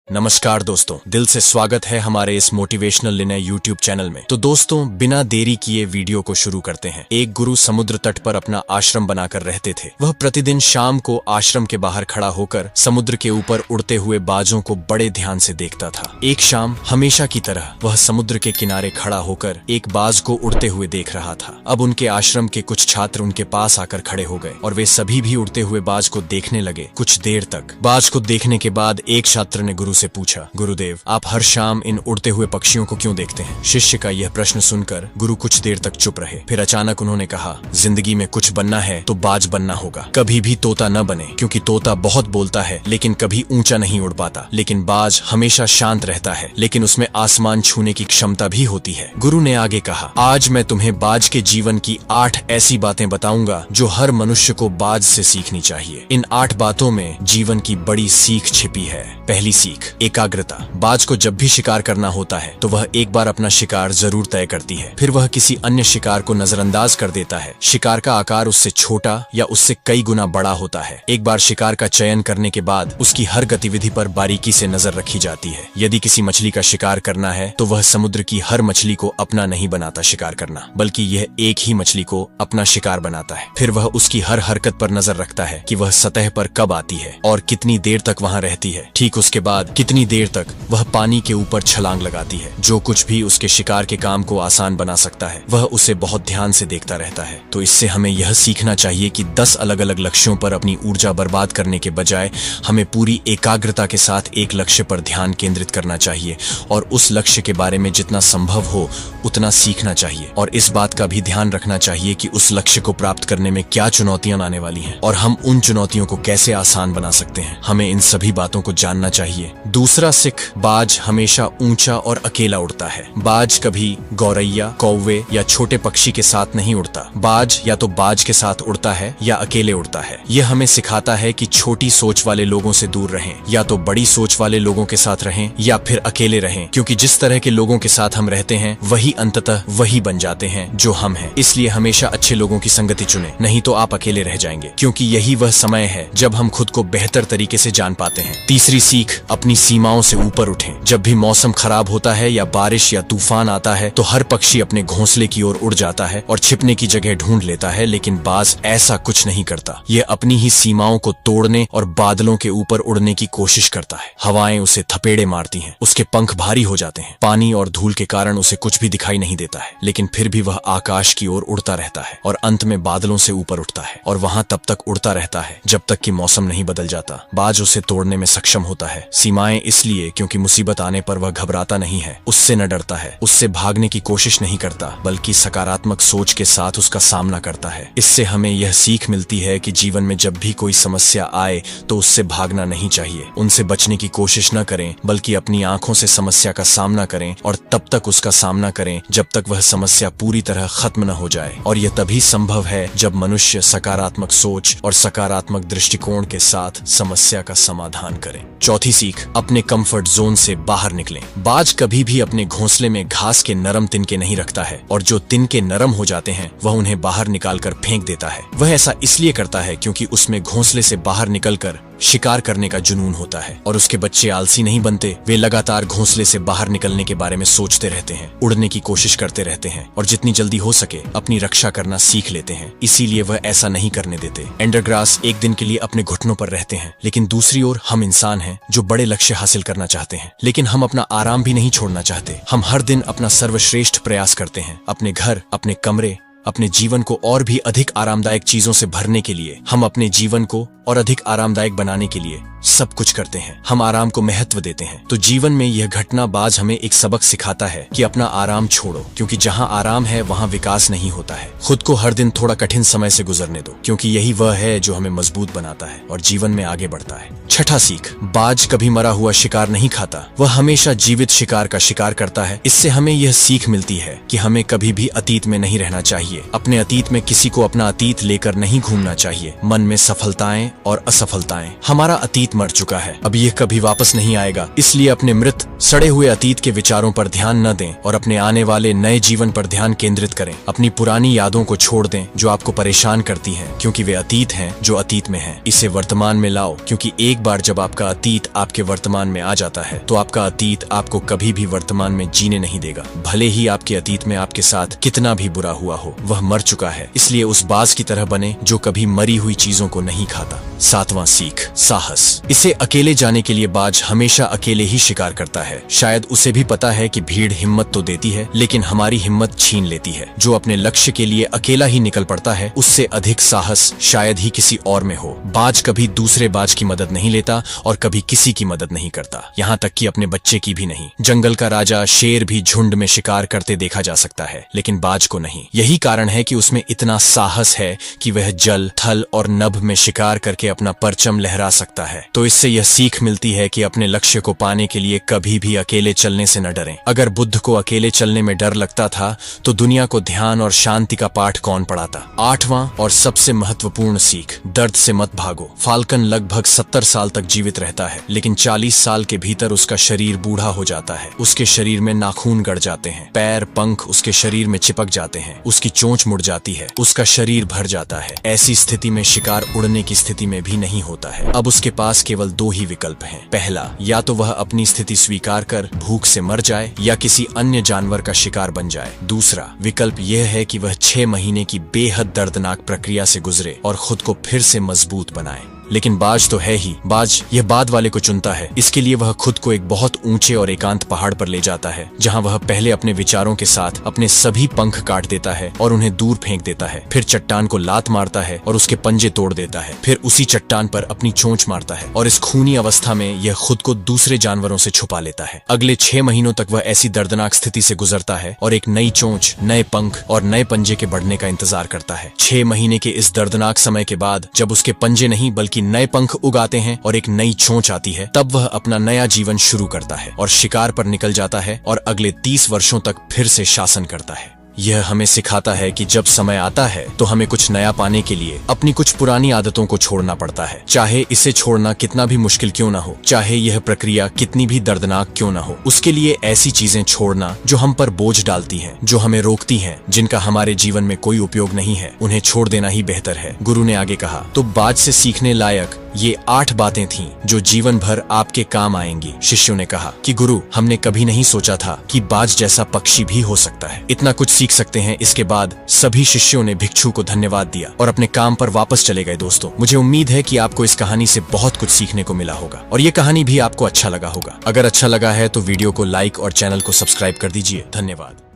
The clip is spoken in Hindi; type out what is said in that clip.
नमस्कार दोस्तों, दिल से स्वागत है हमारे इस मोटिवेशनल लिनय यूट्यूब चैनल में। तो दोस्तों, बिना देरी किए वीडियो को शुरू करते हैं। एक गुरु समुद्र तट पर अपना आश्रम बनाकर रहते थे। वह प्रतिदिन शाम को आश्रम के बाहर खड़ा होकर समुद्र के ऊपर उड़ते हुए बाजों को बड़े ध्यान से देखता था। एक शाम हमेशा की तरह वह समुद्र के किनारे खड़ा होकर एक बाज को उड़ते हुए देख रहा था। अब उनके आश्रम के कुछ छात्र उनके पास आकर खड़े हो गए और वे सभी भी उड़ते हुए बाज को देखने लगे। कुछ देर तक बाज को देखने के बाद एक छात्र ने गुरु से पूछा, गुरुदेव, आप हर शाम इन उड़ते हुए पक्षियों को क्यों देखते हैं? शिष्य का यह प्रश्न सुनकर गुरु कुछ देर तक चुप रहे। फिर अचानक उन्होंने कहा, जिंदगी में कुछ बनना है तो बाज बनना होगा। कभी भी तोता न बने, क्योंकि तोता बहुत बोलता है लेकिन कभी ऊंचा नहीं उड़ पाता। लेकिन बाज हमेशा शांत रहता है, लेकिन उसमें आसमान छूने की क्षमता भी होती है। गुरु ने आगे कहा, आज मैं तुम्हें बाज के जीवन की 8 ऐसी बातें बताऊंगा जो हर मनुष्य को बाज से सीखनी चाहिए। इन 8 बातों में जीवन की बड़ी सीख छिपी है। पहली सीख, एकाग्रता। बाज को जब भी शिकार करना होता है तो वह एक बार अपना शिकार जरूर तय करती है, फिर वह किसी अन्य शिकार को नजरअंदाज कर देता है। शिकार का आकार उससे छोटा या उससे कई गुना बड़ा होता है। एक बार शिकार का चयन करने के बाद उसकी हर गतिविधि पर बारीकी से नजर रखी जाती है। यदि किसी मछली का शिकार करना है तो वह समुद्र की हर मछली को अपना नहीं बनाता शिकार करना, बल्कि यह एक ही मछली को अपना शिकार बनाता है। फिर वह उसकी हर हरकत पर नजर रखता है कि वह सतह पर कब आती है और कितनी देर तक वहां रहती है। ठीक उसके बाद कितनी देर तक वह पानी के ऊपर छलांग लगाती है। जो कुछ भी उसके शिकार के काम को आसान बना सकता है वह उसे बहुत ध्यान से देखता रहता है। तो इससे हमें यह सीखना चाहिए कि 10 अलग अलग लक्ष्यों पर अपनी ऊर्जा बर्बाद करने के बजाय हमें पूरी एकाग्रता के साथ एक लक्ष्य पर ध्यान केंद्रित करना चाहिए और उस लक्ष्य के बारे में जितना संभव हो उतना सीखना चाहिए। और इस बात का भी ध्यान रखना चाहिए कि उस लक्ष्य को प्राप्त करने में क्या चुनौतियां आने वाली हैं और हम उन चुनौतियों को कैसे आसान बना सकते हैं। हमें इन सभी बातों को जानना चाहिए। दूसरा सिख, बाज हमेशा ऊंचा और अकेला उड़ता है। बाज कभी गौरैया, कौवे या छोटे पक्षी के साथ नहीं उड़ता। बाज या तो बाज के साथ उड़ता है या अकेले उड़ता है। यह हमें सिखाता है कि छोटी सोच वाले लोगों से दूर रहें, या तो बड़ी सोच वाले लोगों के साथ रहें या फिर अकेले रहें, क्योंकि जिस तरह के लोगों के साथ हम रहते हैं वही अंततः वही बन जाते हैं जो हम हैं। इसलिए हमेशा अच्छे लोगों की संगति चुनें, नहीं तो आप अकेले रह जाएंगे, क्योंकि यही वह समय है जब हम खुद को बेहतर तरीके से जान पाते हैं। तीसरी सीख, अपनी सीमाओं से ऊपर उठें। जब भी मौसम खराब होता है या बारिश या तूफान आता है तो हर पक्षी अपने घोंसले की ओर उड़ जाता है और छिपने की जगह ढूंढ लेता है, लेकिन बाज ऐसा कुछ नहीं करता। यह अपनी ही सीमाओं को तोड़ने और बादलों के ऊपर उड़ने की कोशिश करता है। हवाएं उसे थपेड़े मारती हैं, उसके पंख भारी हो जाते हैं, पानी और धूल के कारण उसे कुछ भी दिखाई नहीं देता है, लेकिन फिर भी वह आकाश की ओर उड़ता रहता है और अंत में बादलों से ऊपर उठता है और वहां तब तक उड़ता रहता है जब तक कि मौसम नहीं बदल जाता। बाज उसे तोड़ने में सक्षम होता है। सीमाएं इसलिए क्योंकि मुसीबत आने पर वह घबराता नहीं है, उससे न डरता है, उससे भागने की कोशिश नहीं करता, बल्कि सकारात्मक सोच के साथ उसका सामना करता है। इससे हमें यह सीख मिलती है कि जीवन में जब भी कोई समस्या आए तो उससे भागना नहीं चाहिए, उनसे बचने की कोशिश न करें, बल्कि अपनी आंखों से समस्या का सामना करें और तब तक उसका सामना करें जब तक वह समस्या पूरी तरह खत्म न हो जाए। और यह तभी संभव है जब मनुष्य सकारात्मक सोच और सकारात्मक दृष्टिकोण के साथ समस्या का समाधान करे। चौथी सीख, अपने कंफर्ट जोन से बाहर निकलें। बाज कभी भी अपने घोंसले में घास के नरम तिनके नहीं रखता है और जो तिनके नरम हो जाते हैं वह उन्हें बाहर निकालकर फेंक देता है। वह ऐसा इसलिए करता है क्योंकि उसमें घोंसले से बाहर निकलकर शिकार करने का जुनून होता है और उसके बच्चे आलसी नहीं बनते। वे लगातार घोंसले से बाहर निकलने के बारे में सोचते रहते हैं, उड़ने की कोशिश करते रहते हैं और जितनी जल्दी हो सके अपनी रक्षा करना सीख लेते हैं। इसीलिए वह ऐसा नहीं करने देते। एंडरग्रास एक दिन के लिए अपने घुटनों पर रहते हैं, लेकिन दूसरी ओर हम इंसान हैं जो बड़े लक्ष्य हासिल करना चाहते हैं, लेकिन हम अपना आराम भी नहीं छोड़ना चाहते। हम हर दिन अपना सर्वश्रेष्ठ प्रयास करते हैं। अपने घर, अपने कमरे, अपने जीवन को और भी अधिक आरामदायक चीजों से भरने के लिए, हम अपने जीवन को और अधिक आरामदायक बनाने के लिए सब कुछ करते हैं। हम आराम को महत्व देते हैं। तो जीवन में यह घटना बाज हमें एक सबक सिखाता है कि अपना आराम छोड़ो, क्योंकि जहां आराम है वहां विकास नहीं होता है। खुद को हर दिन थोड़ा कठिन समय से गुजरने दो, क्योंकि यही वह है जो हमें मजबूत बनाता है और जीवन में आगे बढ़ता है। छठा सीख, बाज कभी मरा हुआ शिकार नहीं खाता, वह हमेशा जीवित शिकार का शिकार करता है। इससे हमें यह सीख मिलती है कि हमें कभी भी अतीत में नहीं रहना चाहिए। अपने अतीत में किसी को अपना अतीत लेकर नहीं घूमना चाहिए। मन में सफलताएं और असफलताएं, हमारा अतीत अतीत मर चुका है, अब यह कभी वापस नहीं आएगा। इसलिए अपने मृत सड़े हुए अतीत के विचारों पर ध्यान न दें और अपने आने वाले नए जीवन पर ध्यान केंद्रित करें। अपनी पुरानी यादों को छोड़ दें जो आपको परेशान करती हैं, क्योंकि वे अतीत हैं जो अतीत में हैं। इसे वर्तमान में लाओ, क्योंकि एक बार जब आपका अतीत आपके वर्तमान में आ जाता है तो आपका अतीत आपको कभी भी वर्तमान में जीने नहीं देगा। भले ही आपके अतीत में आपके साथ कितना भी बुरा हुआ हो, वह मर चुका है। इसलिए उस बाज की तरह बने जो कभी मरी हुई चीजों को नहीं खाता। 7वां सीख, साहस। इसे अकेले जाने के लिए बाज हमेशा अकेले ही शिकार करता है। शायद उसे भी पता है कि भीड़ हिम्मत तो देती है, लेकिन हमारी हिम्मत छीन लेती है। जो अपने लक्ष्य के लिए अकेला ही निकल पड़ता है, उससे अधिक साहस शायद ही किसी और में हो। बाज कभी दूसरे बाज की मदद नहीं लेता और कभी किसी की मदद नहीं करता, यहाँ तक कि अपने बच्चे की भी नहीं। जंगल का राजा शेर भी झुंड में शिकार करते देखा जा सकता है, लेकिन बाज को नहीं। यही कारण है कि उसमें इतना साहस है कि वह जल, थल और नभ में शिकार करके अपना परचम लहरा सकता है। तो इससे यह सीख मिलती है कि अपने लक्ष्य को पाने के लिए कभी भी अकेले चलने से न डरें। अगर बुद्ध को अकेले चलने में डर लगता था तो दुनिया को ध्यान और शांति का पाठ कौन पढ़ाता। 8वां और सबसे महत्वपूर्ण सीख, दर्द से मत भागो। फाल्कन लगभग 70 साल तक जीवित रहता है, लेकिन 40 साल के भीतर उसका शरीर बूढ़ा हो जाता है। उसके शरीर में नाखून गड़ जाते हैं, पैर पंख उसके शरीर में चिपक जाते हैं, उसकी चोंच मुड़ जाती है, उसका शरीर भर जाता है। ऐसी स्थिति में शिकार उड़ने की स्थिति में भी नहीं होता है। अब उसके पास केवल 2 ही विकल्प हैं। पहला, या तो वह अपनी स्थिति स्वीकार कर भूख से मर जाए या किसी अन्य जानवर का शिकार बन जाए। दूसरा विकल्प यह है कि वह 6 महीने की बेहद दर्दनाक प्रक्रिया से गुजरे और खुद को फिर से मजबूत बनाए। लेकिन बाज तो है ही, बाज यह बाद वाले को चुनता है। इसके लिए वह खुद को एक बहुत ऊंचे और एकांत पहाड़ पर ले जाता है, जहां वह पहले अपने विचारों के साथ अपने सभी पंख काट देता है और उन्हें दूर फेंक देता है। फिर चट्टान को लात मारता है और उसके पंजे तोड़ देता है। फिर उसी चट्टान पर अपनी चोंच मारता है और इस खूनी अवस्था में यह खुद को दूसरे जानवरों से छुपा लेता है। अगले 6 महीनों तक वह ऐसी दर्दनाक स्थिति से गुजरता है और एक नई चोंच, नए पंख और नए पंजे के बढ़ने का इंतजार करता है। 6 महीने के इस दर्दनाक समय के बाद जब उसके पंजे नहीं बल्कि नए पंख उगाते हैं और एक नई चोंच आती है, तब वह अपना नया जीवन शुरू करता है और शिकार पर निकल जाता है और अगले 30 वर्षों तक फिर से शासन करता है। यह हमें सिखाता है कि जब समय आता है तो हमें कुछ नया पाने के लिए अपनी कुछ पुरानी आदतों को छोड़ना पड़ता है, चाहे इसे छोड़ना कितना भी मुश्किल क्यों ना हो, चाहे यह प्रक्रिया कितनी भी दर्दनाक क्यों ना हो। उसके लिए ऐसी चीजें छोड़ना जो हम पर बोझ डालती हैं, जो हमें रोकती हैं, जिनका हमारे जीवन में कोई उपयोग नहीं है, उन्हें छोड़ देना ही बेहतर है। गुरु ने आगे कहा, तो बाज से सीखने लायक ये 8 बातें थीं जो जीवन भर आपके काम आएंगी। शिष्यों ने कहा कि गुरु, हमने कभी नहीं सोचा था कि बाज जैसा पक्षी भी हो सकता है, इतना कुछ सीख सकते हैं। इसके बाद सभी शिष्यों ने भिक्षु को धन्यवाद दिया और अपने काम पर वापस चले गए। दोस्तों, मुझे उम्मीद है कि आपको इस कहानी से बहुत कुछ सीखने को मिला होगा और ये कहानी भी आपको अच्छा लगा होगा। अगर अच्छा लगा है तो वीडियो को लाइक और चैनल को सब्सक्राइब कर दीजिए। धन्यवाद।